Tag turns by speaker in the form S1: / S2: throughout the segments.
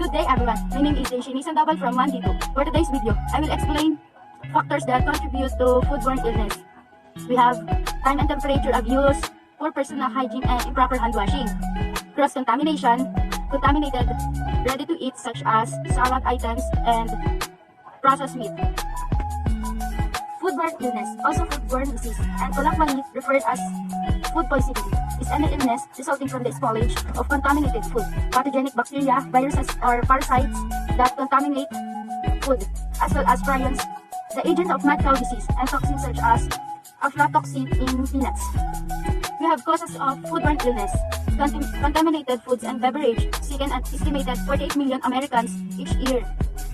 S1: Good day everyone, my name is Shani Sandoval from 1D2. For today's video, I will explain factors that contribute to foodborne illness. We have time and temperature of use, poor personal hygiene and improper hand washing, cross-contamination, contaminated ready-to-eat such as salad items and processed meat. Foodborne illness, also foodborne disease, and colloquially referred as food poisoning, is any illness resulting from the spoilage of contaminated food, pathogenic bacteria, viruses, or parasites that contaminate food, as well as prions, the agent of mad cow disease, and toxins such as aflatoxin in peanuts. We have causes of foodborne illness. Contaminated foods and beverage sicken an estimated 48 million Americans each year.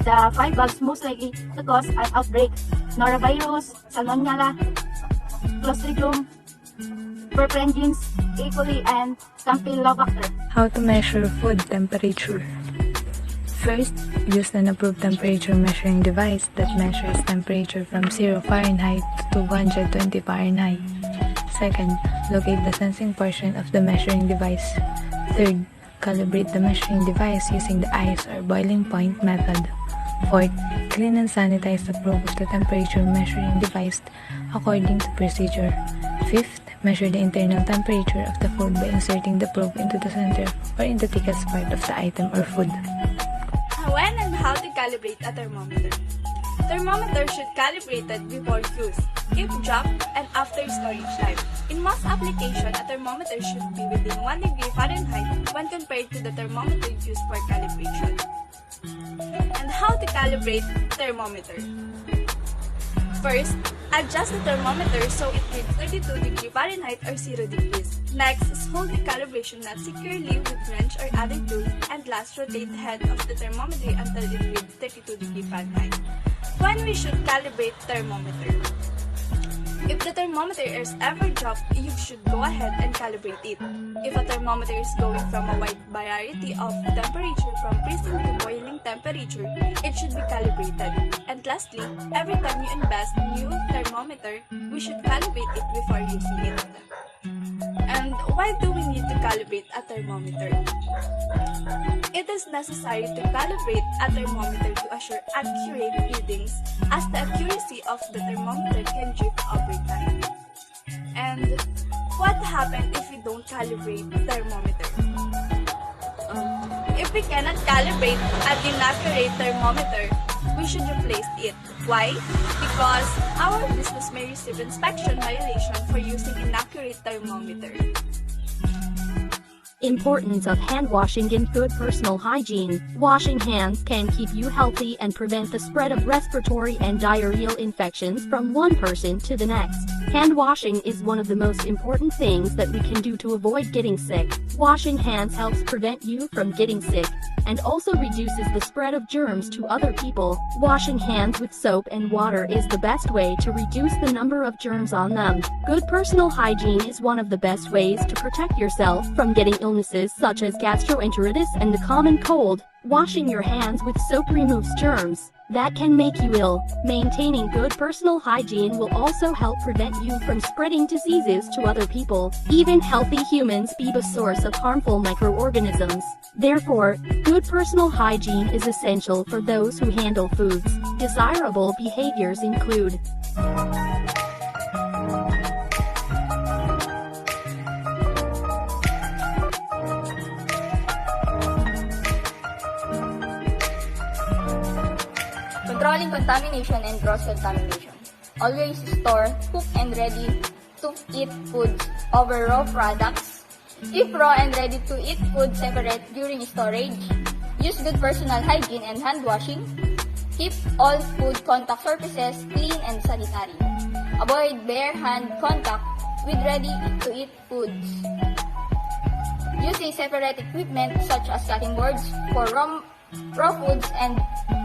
S1: The 5 bugs most likely to cause an outbreak: norovirus, salmonella, clostridium, perfringens, E. coli, and campylobacter.
S2: How to measure food temperature. First, use an approved temperature measuring device that measures temperature from 0 Fahrenheit to 220 Fahrenheit. Second, locate the sensing portion of the measuring device. Third, calibrate the measuring device using the ice or boiling point method. Fourth, clean and sanitize the probe of the temperature measuring device according to procedure. Fifth, measure the internal temperature of the food by inserting the probe into the center or in the thickest part of the item or food.
S3: When and how to calibrate a thermometer. Thermometer should calibrated before use, if dropped, and after storage time. In most applications, a thermometer should be within 1 degree Fahrenheit when compared to the thermometer used for calibration. And how to calibrate thermometer. First, adjust the thermometer so it reads 32 degree Fahrenheit or 0 degrees. Next is hold the calibration nut securely with wrench or other tool, and last rotate the head of the thermometer until it reads 32 degree Fahrenheit. When we should calibrate thermometer. If the thermometer is ever dropped, you should go ahead and calibrate it. If a thermometer is going from a wide variety of temperature from freezing to boiling temperature, it should be calibrated. And lastly, every time you invest new thermometer, we should calibrate it before using it. And why do we need to calibrate a thermometer? It is necessary to calibrate a thermometer to assure accurate readings, as the accuracy of the thermometer can drift over time. And what happens if we don't calibrate thermometer? If we cannot calibrate an inaccurate thermometer, we should replace it. Why? Because our business may receive inspection violation for using inaccurate thermometer.
S4: Importance of hand washing and good personal hygiene. Washing hands can keep you healthy and prevent the spread of respiratory and diarrheal infections from one person to the next. Hand washing is one of the most important things that we can do to avoid getting sick. Washing hands helps prevent you from getting sick and also reduces the spread of germs to other people. Washing hands with soap and water is the best way to reduce the number of germs on them. Good personal hygiene is one of the best ways to protect yourself from getting illnesses such as gastroenteritis and the common cold. Washing your hands with soap removes germs that can make you ill. Maintaining good personal hygiene will also help prevent you from spreading diseases to other people. Even healthy humans be the source of harmful microorganisms. Therefore, good personal hygiene is essential for those who handle foods. Desirable behaviors include
S5: controlling contamination and cross-contamination. Always store cooked and ready-to-eat foods over raw products. Keep raw and ready-to-eat food separate during storage. Use good personal hygiene and hand washing. Keep all food contact surfaces clean and sanitary. Avoid bare hand contact with ready-to-eat foods. Using separate equipment such as cutting boards for raw foods and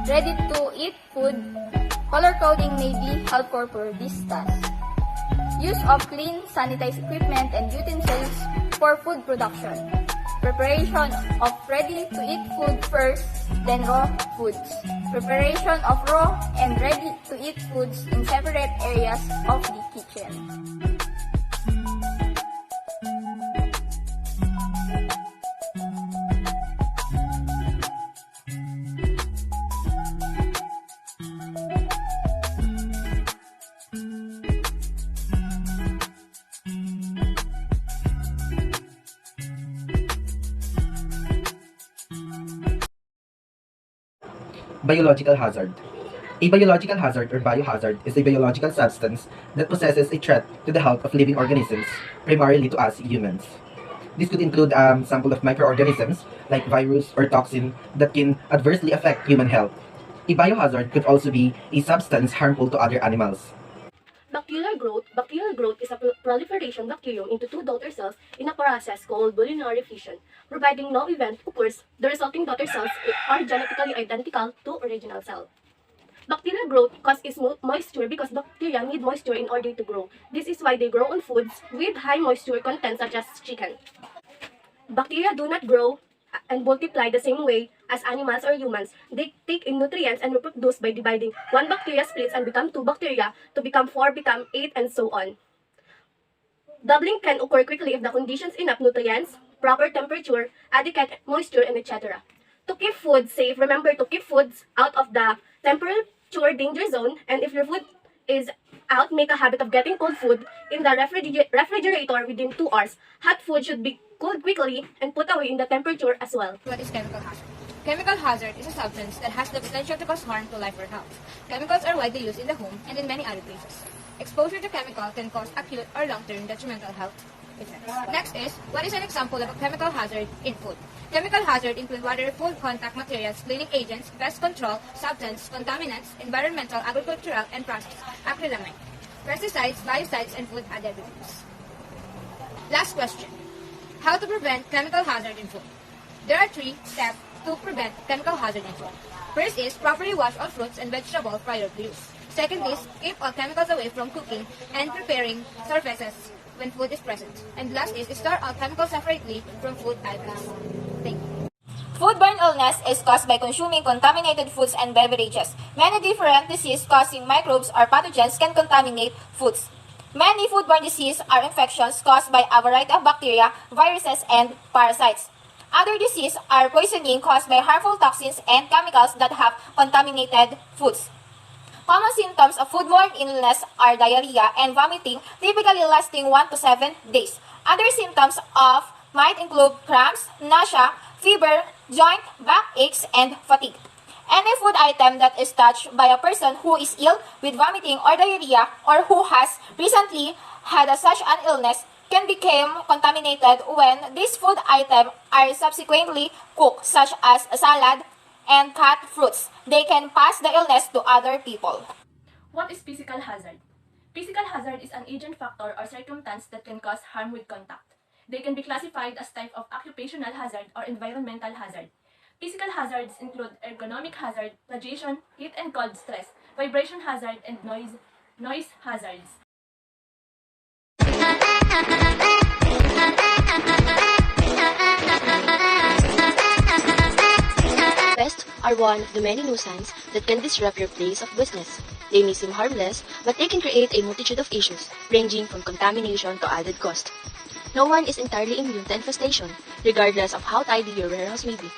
S5: ready-to-eat food, color coding may be helpful for this task. Use of clean, sanitized equipment and utensils for food production. Preparation of ready-to-eat food first, then raw foods. Preparation of raw and ready-to-eat foods in separate areas of the kitchen.
S6: Biological hazard. A biological hazard or biohazard is a biological substance that possesses a threat to the health of living organisms, primarily to us humans. This could include sample of microorganisms like virus or toxin that can adversely affect human health. A biohazard could also be a substance harmful to other animals.
S1: Bacterial growth is a proliferation bacterium into two daughter cells in a process called binary fission. Providing no event occurs, the resulting daughter cells are genetically identical to original cell. Bacterial growth causes moisture because bacteria need moisture in order to grow. This is why they grow on foods with high moisture content such as chicken. Bacteria do not grow and multiply the same way as animals or humans. They take in nutrients and reproduce by dividing. One bacteria splits and become two bacteria to become four, become eight, and so on. Doubling can occur quickly if the conditions enough nutrients, proper temperature, adequate moisture, and etc. To keep food safe, remember to keep foods out of the temperature danger zone, and if your food is out, make a habit of getting cold food in the refrigerator within 2 hours. Hot food should be cooled quickly and put away in the temperature as well.
S7: What is chemical hazard? Chemical hazard is a substance that has the potential to cause harm to life or health. Chemicals are widely used in the home and in many other places. Exposure to chemical can cause acute or long-term detrimental health effects. Next is, what is an example of a chemical hazard in food? Chemical hazard include water, food contact materials, cleaning agents, pest control, substance, contaminants, environmental, agricultural, and process, acrylamide, pesticides, biocides, and food additives. Last question. How to prevent chemical hazard in food? There are 3 steps to prevent chemical hazard in food. First is properly wash all fruits and vegetables prior to use. Second is keep all chemicals away from cooking and preparing surfaces when food is present. And last is store all chemicals separately from food items. Thank you.
S5: Foodborne illness is caused by consuming contaminated foods and beverages. Many different disease-causing microbes or pathogens can contaminate foods. Many foodborne diseases are infections caused by a variety of bacteria, viruses, and parasites. Other diseases are poisoning caused by harmful toxins and chemicals that have contaminated foods. Common symptoms of foodborne illness are diarrhea and vomiting, typically lasting 1 to 7 days. Other symptoms might include cramps, nausea, fever, joint, backaches, and fatigue. Any food item that is touched by a person who is ill with vomiting or diarrhea or who has recently had such an illness can become contaminated when these food items are subsequently cooked, such as a salad and cut fruits. They can pass the illness to other people.
S1: What is physical hazard? Physical hazard is an agent, factor, or circumstance that can cause harm with contact. They can be classified as type of occupational hazard or environmental hazard. Physical hazards include ergonomic hazard, radiation, heat and cold stress, vibration hazard, and noise hazards.
S8: Pests are one of the many nuisance that can disrupt your place of business. They may seem harmless, but they can create a multitude of issues, ranging from contamination to added cost. No one is entirely immune to infestation, regardless of how tidy your warehouse may be.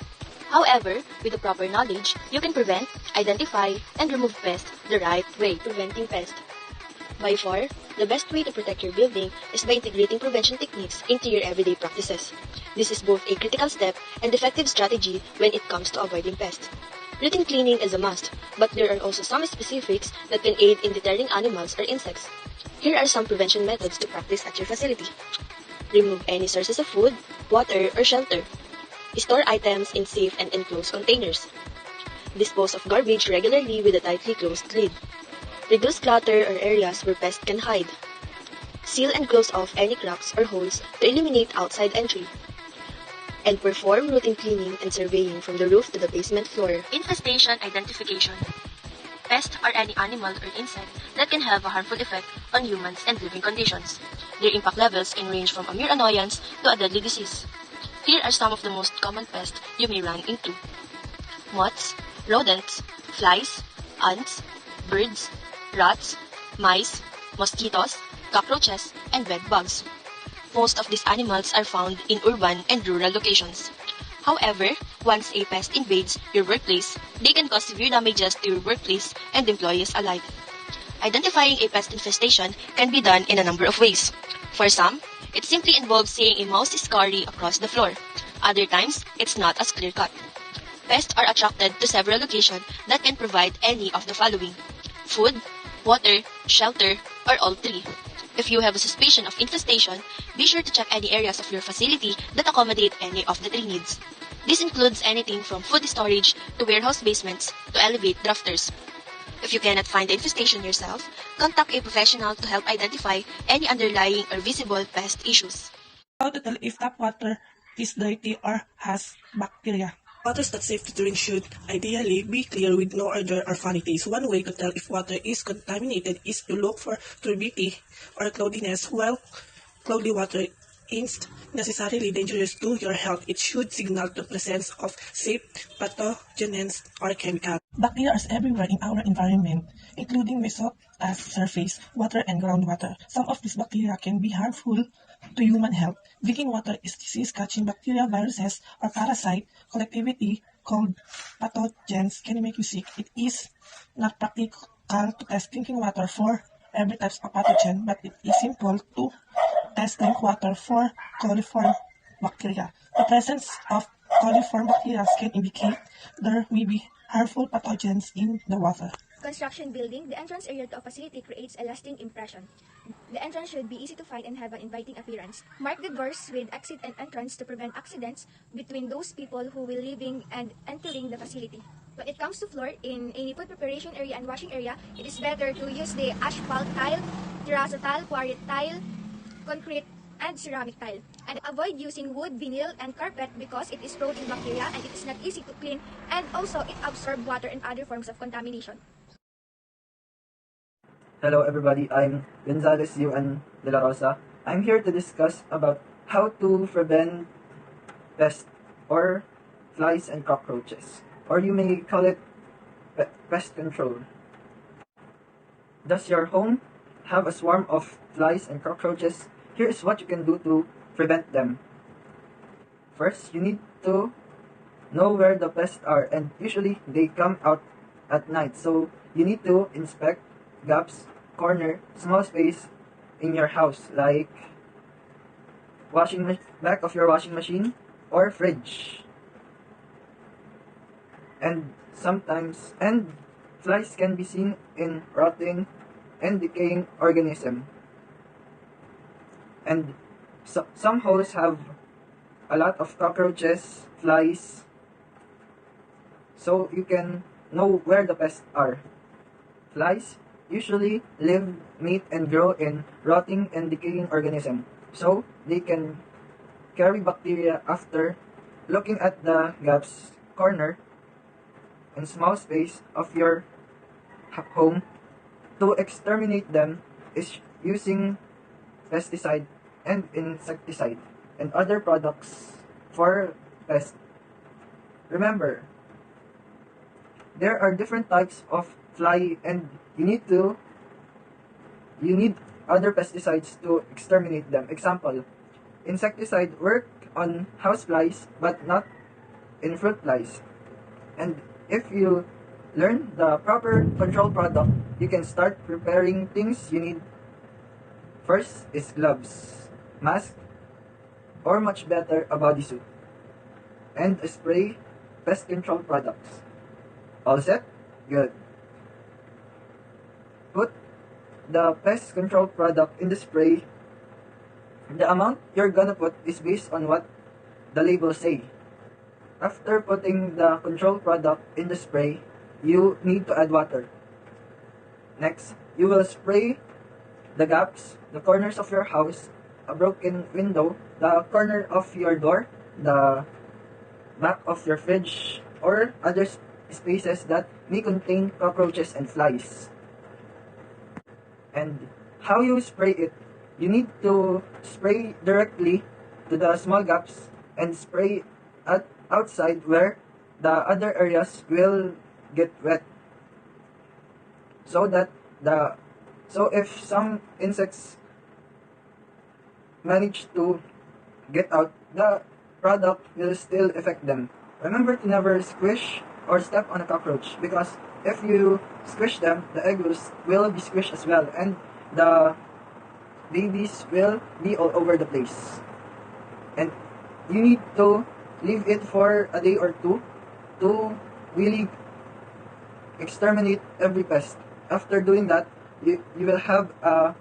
S8: However, with the proper knowledge, you can prevent, identify, and remove pests the right way. Preventing pests. By far, the best way to protect your building is by integrating prevention techniques into your everyday practices. This is both a critical step and effective strategy when it comes to avoiding pests. Routine cleaning is a must, but there are also some specifics that can aid in deterring animals or insects. Here are some prevention methods to practice at your facility. Remove any sources of food, water, or shelter. Store items in safe and enclosed containers. Dispose of garbage regularly with a tightly closed lid. Reduce clutter or areas where pests can hide. Seal and close off any cracks or holes to eliminate outside entry. And perform routine cleaning and surveying from the roof to the basement floor. Infestation identification. Pests are any animal or insect that can have a harmful effect on humans and living conditions. Their impact levels can range from a mere annoyance to a deadly disease. Here are some of the most common pests you may run into. Moths, rodents, flies, ants, birds, rats, mice, mosquitoes, cockroaches, and bed bugs. Most of these animals are found in urban and rural locations. However, once a pest invades your workplace, they can cause severe damages to your workplace and employees alike. Identifying a pest infestation can be done in a number of ways. For some, it simply involves seeing a mouse scurry across the floor. Other times, it's not as clear-cut. Pests are attracted to several locations that can provide any of the following: food, water, shelter, or all three. If you have a suspicion of infestation, be sure to check any areas of your facility that accommodate any of the three needs. This includes anything from food storage to warehouse basements to elevate drafters. If you cannot find the infestation yourself, contact a professional to help identify any underlying or visible pest issues.
S9: How to tell if tap water is dirty or has bacteria? Water that's safe to drink should ideally be clear with no odor or funny taste. One way to tell if water is contaminated is to look for turbidity or cloudiness. While cloudy water isn't necessarily dangerous to your health, it should signal the presence of safe pathogens or chemicals. Bacteria are everywhere in our environment, including meso as surface water and groundwater. Some of these bacteria can be harmful to human health. Drinking water is disease-catching bacteria, viruses, or parasite collectivity called pathogens can make you sick. It is not practical to test drinking water for every type of pathogen, but it is simple to test drink water for coliform bacteria. The presence of coliform bacteria can indicate there may be harmful pathogens in the water.
S10: Construction building, the entrance area to a facility creates a lasting impression. The entrance should be easy to find and have an inviting appearance. Mark the doors with exit and entrance to prevent accidents between those people who will leaving and entering the facility. When it comes to floor, in any food preparation area and washing area, it is better to use the asphalt tile, terrazzo tile, quarry tile, concrete, and ceramic tile. And avoid using wood, vinyl, and carpet because it is prone to bacteria and it is not easy to clean, and also it absorbs water and other forms of contamination.
S11: Hello everybody, I'm Gonzales Yuan de la Rosa. I'm here to discuss about how to prevent pests or flies and cockroaches, or you may call it pest control. Does your home have a swarm of flies and cockroaches? Here is what you can do to prevent them. First, you need to know where the pests are, and usually they come out at night, so you need to inspect gaps, corner, small space in your house, like back of your washing machine or fridge. And flies can be seen in rotting and decaying organism. And some holes have a lot of cockroaches, flies, so you can know where the pests are. Flies usually live, mate, and grow in rotting and decaying organism, so they can carry bacteria. After looking at the gaps, corner, and small space of your home, to exterminate them is using pesticide and insecticide and other products for pests. Remember, there are different types of fly, and you need other pesticides to exterminate them. Example, insecticide work on house flies but not in fruit flies. And if you learn the proper control product, you can start preparing things you need. First is gloves, mask, or much better, a bodysuit, and a spray pest control products. All set? Good. Put the pest control product in the spray. The amount you're gonna put is based on what the labels say. After putting the control product in the spray, you need to add water. Next, you will spray the gaps, the corners of your house, a broken window, the corner of your door, the back of your fridge, or other spaces that may contain cockroaches and flies. And how you spray it, you need to spray directly to the small gaps and spray outside where the other areas will get wet, so if some insects manage to get out, the product will still affect them. Remember to never squish or step on a cockroach, because if you squish them, the egg will be squished as well, and the babies will be all over the place. And you need to leave it for a day or two to really exterminate every pest. After doing that, you will have a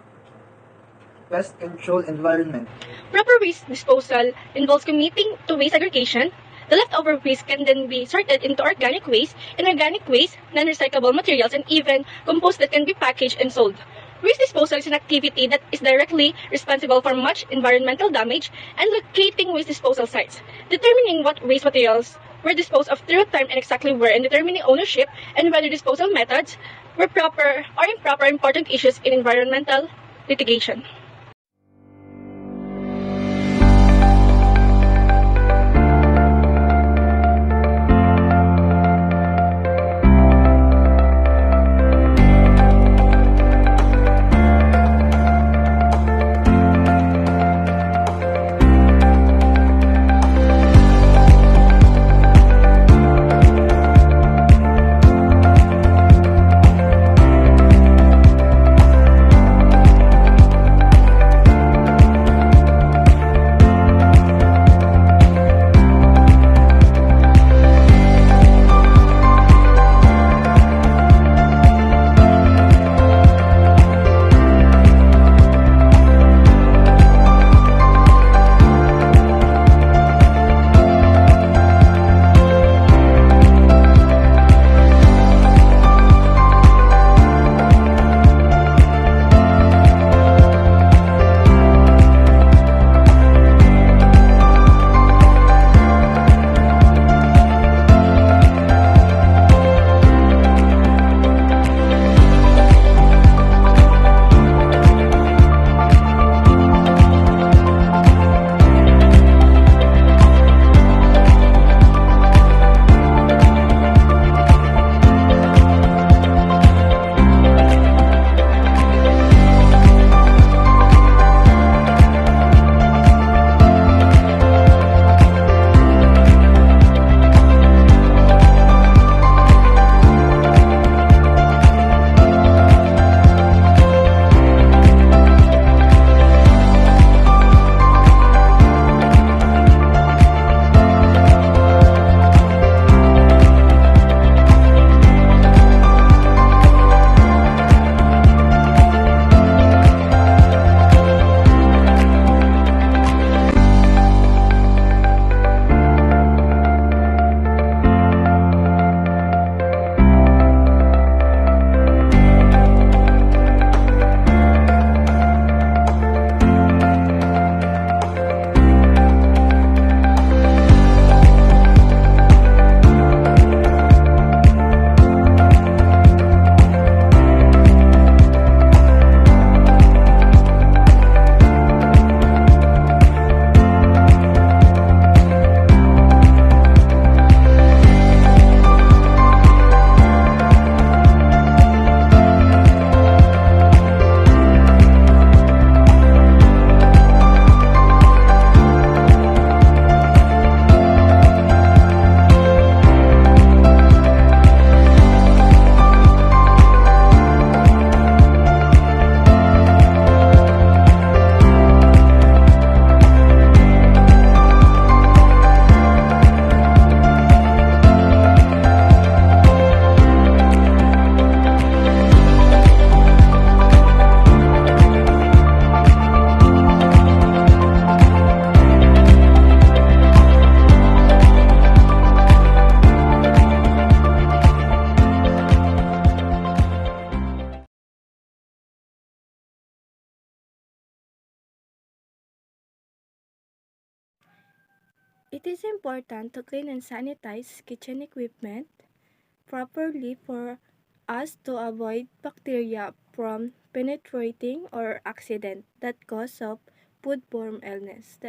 S11: pest control environment.
S12: Proper waste disposal involves committing to waste segregation. The leftover waste can then be sorted into organic waste, inorganic waste, non-recyclable materials, and even compost that can be packaged and sold. Waste disposal is an activity that is directly responsible for much environmental damage, and locating waste disposal sites, determining what waste materials were disposed of through time and exactly where, and determining ownership and whether disposal methods were proper or improper are important issues in environmental litigation.
S13: It is important to clean and sanitize kitchen equipment properly for us to avoid bacteria from penetrating or accident that cause of foodborne illness.